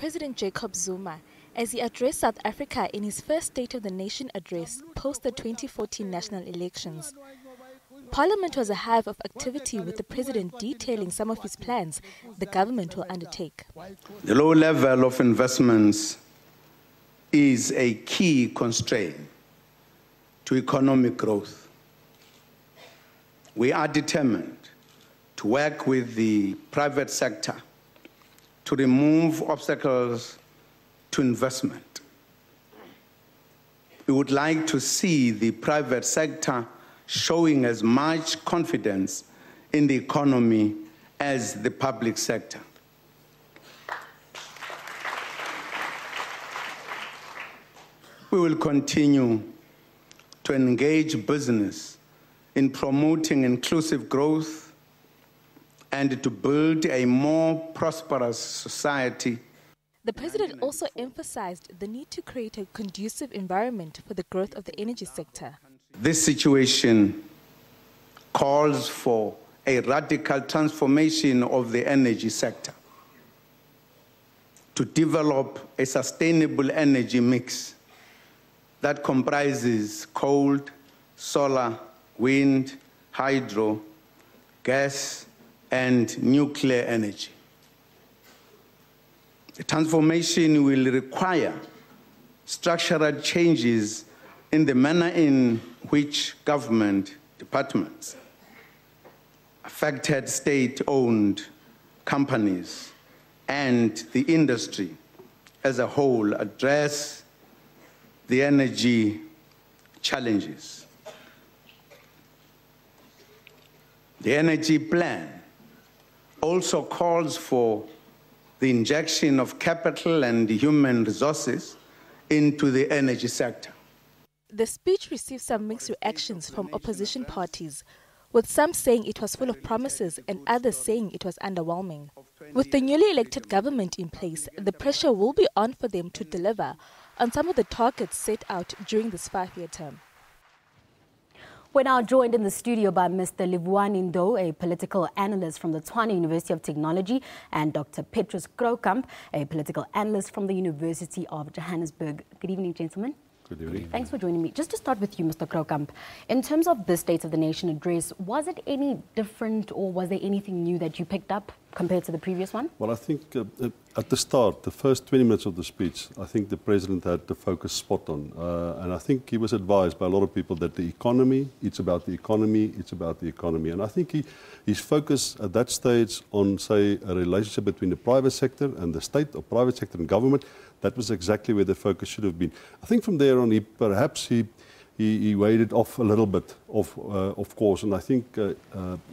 President Jacob Zuma, as he addressed South Africa in his first State of the Nation address post the 2014 national elections. Parliament was a hive of activity, with the President detailing some of his plans the government will undertake. The low level of investments is a key constraint to economic growth. We are determined to work with the private sector to remove obstacles to investment. We would like to see the private sector showing as much confidence in the economy as the public sector. We will continue to engage business in promoting inclusive growth and to build a more prosperous society. The President also emphasized the need to create a conducive environment for the growth of the energy sector. This situation calls for a radical transformation of the energy sector to develop a sustainable energy mix that comprises coal, solar, wind, hydro, gas, and nuclear energy. The transformation will require structural changes in the manner in which government departments, affected state-owned companies, and the industry as a whole address the energy challenges. The energy plan also calls for the injection of capital and human resources into the energy sector. The speech received some mixed reactions from opposition parties, with some saying it was full of promises and others saying it was underwhelming. With the newly elected government in place, the pressure will be on for them to deliver on some of the targets set out during this 5-year term. We're now joined in the studio by Mr Livhuwani Ndou, a political analyst from the Tshwane University of Technology, and Dr. Petrus Croucamp, a political analyst from the University of Johannesburg. Good evening, gentlemen. Good evening. Thanks for joining me. Just to start with you, Mr Croucamp, in terms of the State of the Nation address, was it any different or was there anything new that you picked up compared to the previous one? Well, I think at the start, the first 20 minutes of the speech, I think the President had the focus spot on. And I think he was advised by a lot of people that the economy, it's about the economy, it's about the economy. And I think his focus at that stage on, say, a relationship between the private sector and the state, or private sector and government, that was exactly where the focus should have been. I think from there on, perhaps he waded off a little bit, of course. And I think the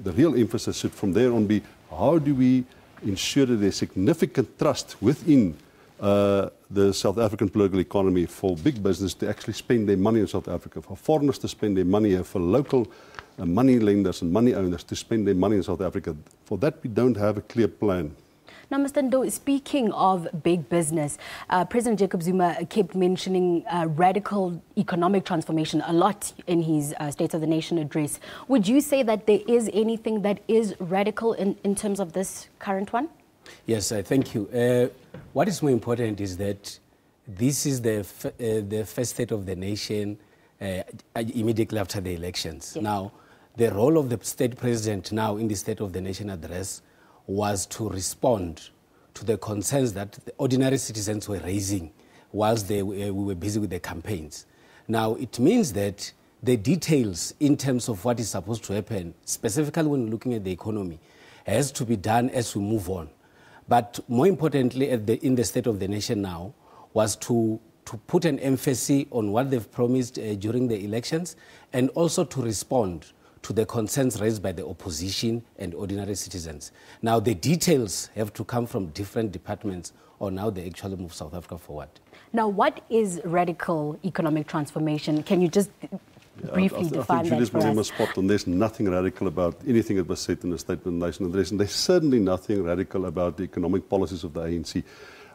real emphasis should from there on be, how do we ensure that there's significant trust within the South African political economy for big business to actually spend their money in South Africa, for foreigners to spend their money here, for local money lenders and money owners to spend their money in South Africa. For that, we don't have a clear plan. Now, Mr Ndou, speaking of big business, President Jacob Zuma kept mentioning radical economic transformation a lot in his State of the Nation address. Would you say that there is anything that is radical in terms of this current one? Yes, thank you. What is more important is that this is the first State of the Nation immediately after the elections. Yes. Now, the role of the State President now in the State of the Nation address was to respond to the concerns that the ordinary citizens were raising whilst we were busy with the campaigns. Now, it means that the details in terms of what is supposed to happen, specifically when looking at the economy, has to be done as we move on. But more importantly, in the State of the Nation now, was to put an emphasis on what they've promised during the elections, and also to respond to the concerns raised by the opposition and ordinary citizens. Now, the details have to come from different departments on how they actually move South Africa forward. Now, what is radical economic transformation? Can you just briefly define that for us? I think spot on. There's nothing radical about anything that was said in the State of the Nation address, and there's certainly nothing radical about the economic policies of the ANC.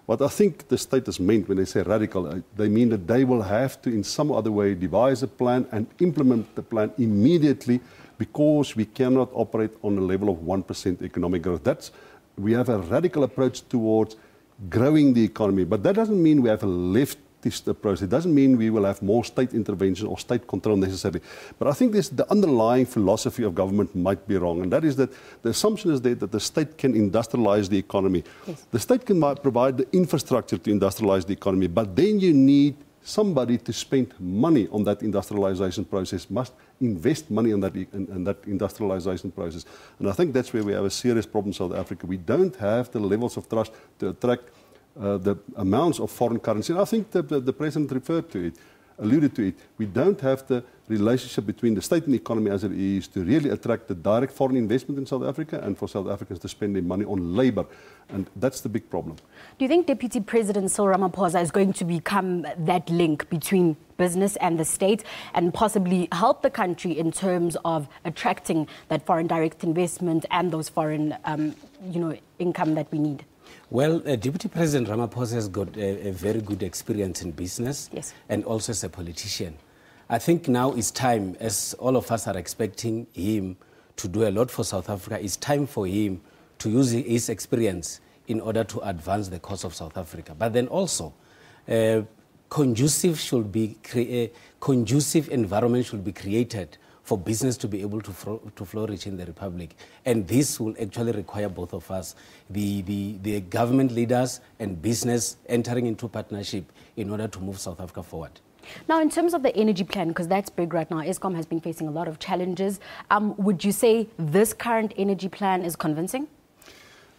What I think the state has meant when they say radical, they mean that they will have to, in some other way, devise a plan and implement the plan immediately, because we cannot operate on a level of 1% economic growth. We have a radical approach towards growing the economy. But that doesn't mean we have a leftist approach. It doesn't mean we will have more state intervention or state control necessarily. But I think the underlying philosophy of government might be wrong, and that is that the assumption is that the state can industrialize the economy. Yes. The state can provide the infrastructure to industrialize the economy, but then you need somebody to spend money on that industrialization process, must invest money in that industrialization process. And I think that's where we have a serious problem in South Africa. We don't have the levels of trust to attract the amounts of foreign currency. And I think the President alluded to it. We don't have the relationship between the state and the economy as it is to really attract the direct foreign investment in South Africa and for South Africans to spend their money on labor. And that's the big problem. Do you think Deputy President Cyril Ramaphosa is going to become that link between business and the state and possibly help the country in terms of attracting that foreign direct investment and those foreign income that we need? Well, Deputy President Ramaphosa has got a very good experience in business, yes, and also as a politician. I think now it's time, as all of us are expecting him to do a lot for South Africa, it's time for him to use his experience in order to advance the cause of South Africa. But then also, conducive environment should be created for business to be able to flourish in the Republic. And this will actually require both of us, the government leaders and business, entering into partnership in order to move South Africa forward. Now, in terms of the energy plan, because that's big right now, Eskom has been facing a lot of challenges. Would you say this current energy plan is convincing?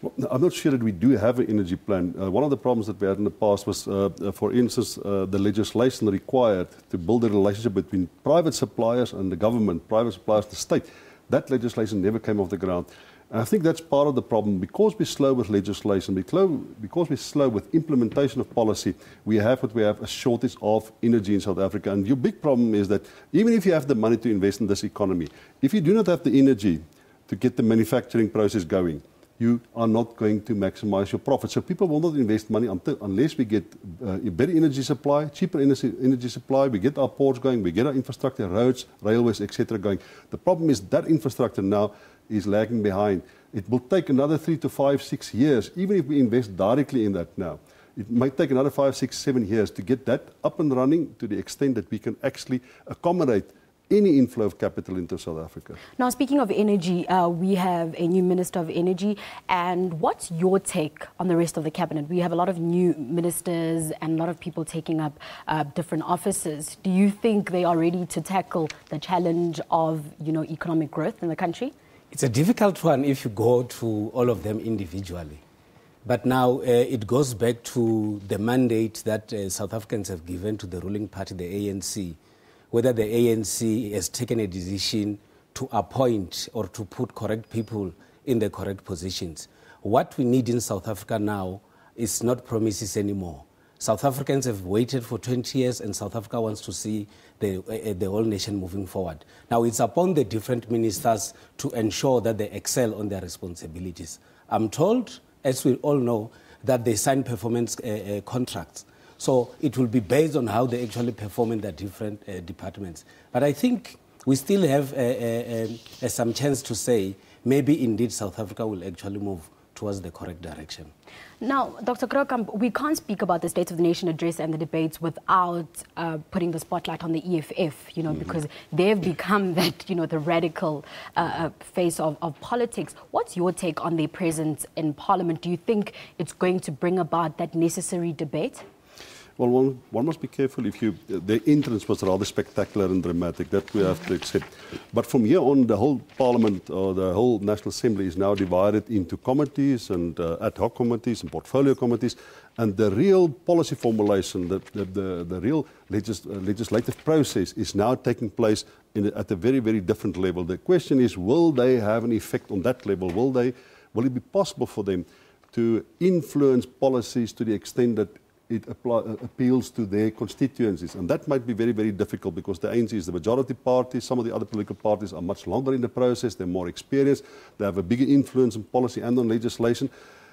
Well, I'm not sure that we do have an energy plan. One of the problems that we had in the past was, for instance, the legislation required to build a relationship between private suppliers and the government, private suppliers, the state. That legislation never came off the ground. And I think that's part of the problem. Because we're slow with legislation, because we're slow with implementation of policy, we have a shortage of energy in South Africa. And your big problem is that even if you have the money to invest in this economy, if you do not have the energy to get the manufacturing process going, you are not going to maximize your profit. So people will not invest money unless we get a better energy supply, cheaper energy supply, we get our ports going, we get our infrastructure, roads, railways, etc. going. The problem is that infrastructure now is lagging behind. It will take another 3 to 5, 6 years, even if we invest directly in that now. It might take another 5, 6, 7 years to get that up and running to the extent that we can actually accommodate any inflow of capital into South Africa. Now, speaking of energy, we have a new Minister of Energy. And what's your take on the rest of the cabinet? We have a lot of new ministers and a lot of people taking up different offices. Do you think they are ready to tackle the challenge of, economic growth in the country? It's a difficult one if you go to all of them individually. But now it goes back to the mandate that South Africans have given to the ruling party, the ANC, whether the ANC has taken a decision to appoint or to put correct people in the correct positions. What we need in South Africa now is not promises anymore. South Africans have waited for 20 years and South Africa wants to see the whole nation moving forward. Now it's upon the different ministers to ensure that they excel on their responsibilities. I'm told, as we all know, that they sign performance contracts. So it will be based on how they actually perform in the different departments. But I think we still have some chance to say maybe indeed South Africa will actually move towards the correct direction. Now, Dr. Croucamp, we can't speak about the State of the Nation address and the debates without putting the spotlight on the EFF, because they've become that, the radical face of politics. What's your take on their presence in Parliament? Do you think it's going to bring about that necessary debate? Well, one must be careful. The entrance was rather spectacular and dramatic. That we have to accept. But from here on, the whole Parliament or the whole National Assembly is now divided into committees and ad hoc committees and portfolio committees. And the real policy formulation, the real legislative process is now taking place at a very, very different level. The question is, will they have an effect on that level? Will it be possible for them to influence policies to the extent that it appeals to their constituencies? And that might be very, very difficult because the ANC is the majority party. Some of the other political parties are much longer in the process. They're more experienced. They have a bigger influence on policy and on legislation.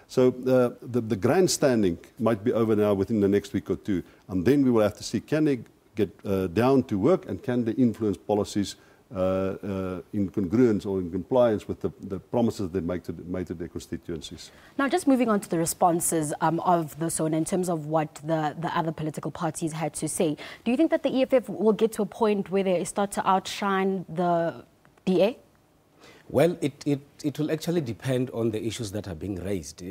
So the grandstanding might be over now within the next week or two. And then we will have to see, can they get down to work and can they influence policies in congruence or in compliance with the promises they made to their constituencies. Now, just moving on to the responses of the SONA in terms of what the other political parties had to say, do you think that the EFF will get to a point where they start to outshine the DA? Well, it will actually depend on the issues that are being raised.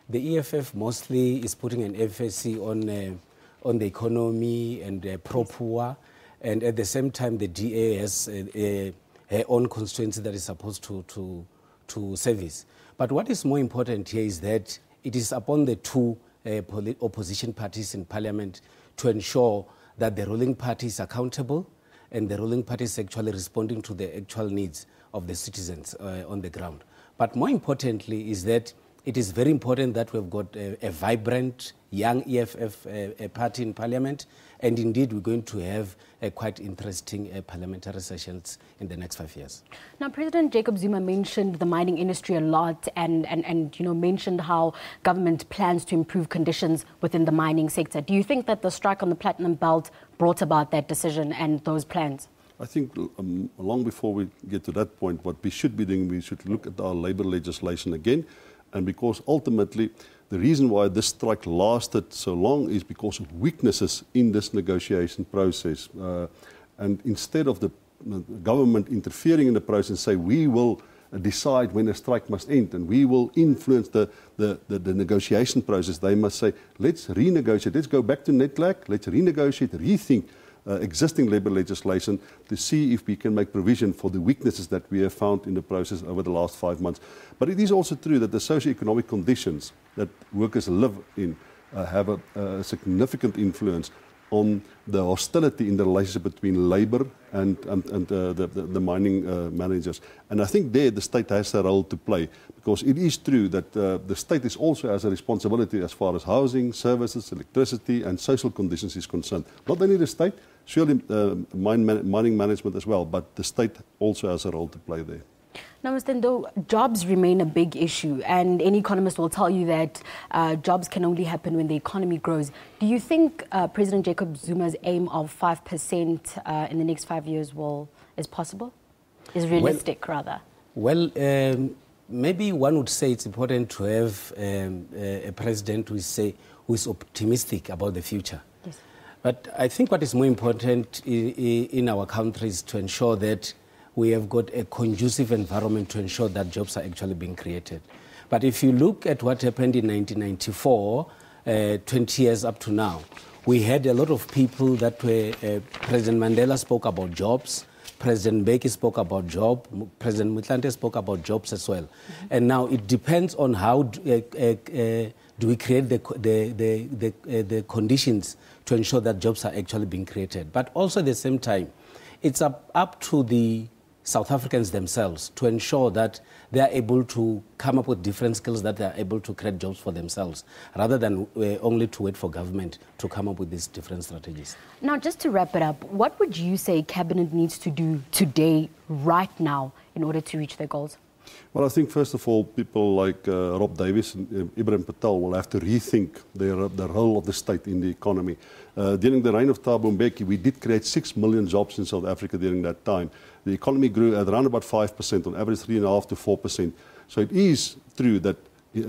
The EFF mostly is putting an emphasis on the economy and pro-poor, and at the same time the DA has her own constituency that is supposed to service. But what is more important here is that it is upon the two opposition parties in Parliament to ensure that the ruling party is accountable and the ruling party is actually responding to the actual needs of the citizens on the ground. But more importantly is that it is very important that we've got a vibrant young EFF party in Parliament, and indeed we're going to have quite interesting parliamentary sessions in the next 5 years. Now, President Jacob Zuma mentioned the mining industry a lot and mentioned how government plans to improve conditions within the mining sector. Do you think that the strike on the Platinum Belt brought about that decision and those plans? I think long before we get to that point, what we should be doing, we should look at our labour legislation again. And because ultimately, the reason why this strike lasted so long is because of weaknesses in this negotiation process. And instead of the government interfering in the process and say, we will decide when a strike must end and we will influence the negotiation process, they must say, let's renegotiate, let's go back to NETLAC, let's renegotiate, rethink existing labour legislation to see if we can make provision for the weaknesses that we have found in the process over the last 5 months. But it is also true that the socio-economic conditions that workers live in have a significant influence on the hostility in the relationship between labour and the mining managers. And I think there the state has a role to play, because it is true that the state is also has a responsibility as far as housing, services, electricity and social conditions is concerned. Not only the state, surely mining management as well, but the state also has a role to play there. Now, Mr. Ndou, jobs remain a big issue, and any economist will tell you that jobs can only happen when the economy grows. Do you think President Jacob Zuma's aim of 5% in the next 5 years is possible? Is realistic, rather? Well, maybe one would say it's important to have a president who is optimistic about the future. Yes. But I think what is more important in our country is to ensure that we have got a conducive environment to ensure that jobs are actually being created. But if you look at what happened in 1994, 20 years up to now, we had a lot of people that were, President Mandela spoke about jobs, President Mbeki spoke about jobs, President Motlanthe spoke about jobs as well. Mm-hmm. And now it depends on how do we create the conditions to ensure that jobs are actually being created. But also at the same time, it's up to the South Africans themselves to ensure that they are able to come up with different skills that they are able to create jobs for themselves, rather than only to wait for government to come up with these different strategies. Now, just to wrap it up, what would you say Cabinet needs to do today, right now, in order to reach their goals? Well, I think first of all, people like Rob Davies and Ibrahim Patel will have to rethink the role of the state in the economy. During the reign of Thabo Mbeki, we did create 6 million jobs in South Africa during that time. The economy grew at around about 5%, on average 3.5% to 4%. So it is true that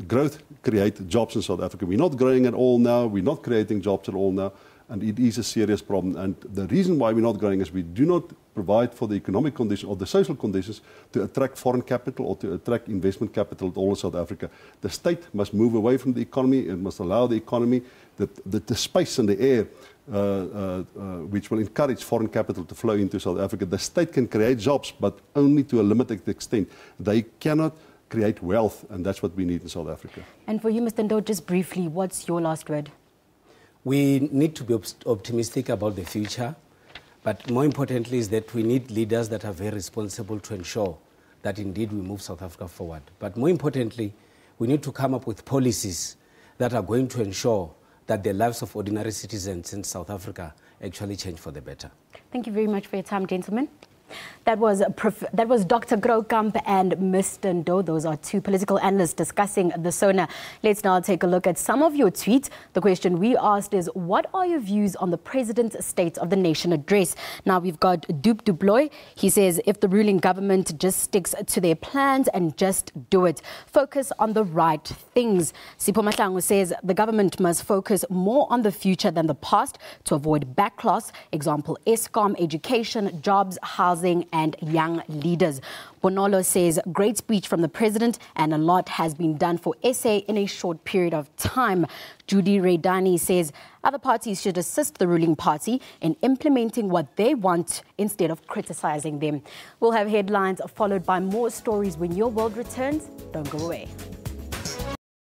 growth creates jobs in South Africa. We're not growing at all now. We're not creating jobs at all now. And it is a serious problem. And the reason why we're not growing is we do not provide for the economic conditions or the social conditions to attract foreign capital or to attract investment capital at all in South Africa. The state must move away from the economy. It must allow the economy the space and the air which will encourage foreign capital to flow into South Africa. The state can create jobs, but only to a limited extent. They cannot create wealth, and that's what we need in South Africa. And for you, Mr. Ndou, just briefly, what's your last word? We need to be optimistic about the future, but more importantly is that we need leaders that are very responsible to ensure that indeed we move South Africa forward. But more importantly, we need to come up with policies that are going to ensure that the lives of ordinary citizens in South Africa actually change for the better. Thank you very much for your time, gentlemen. That was Dr. Croucamp and Mr. Ndou. Those are two political analysts discussing the SONA. Let's now take a look at some of your tweets. The question we asked is, what are your views on the President's State of the Nation address? Now we've got Dupe Duploy. He says, if the ruling government just sticks to their plans and just do it, focus on the right things. Sipho Mahlangu says, the government must focus more on the future than the past to avoid backlash. Example, Eskom, education, jobs, housing, and young leaders. Bonolo says, great speech from the president and a lot has been done for SA in a short period of time. Judy Raydani says, other parties should assist the ruling party in implementing what they want instead of criticizing them. We'll have headlines followed by more stories when your world returns. Don't go away.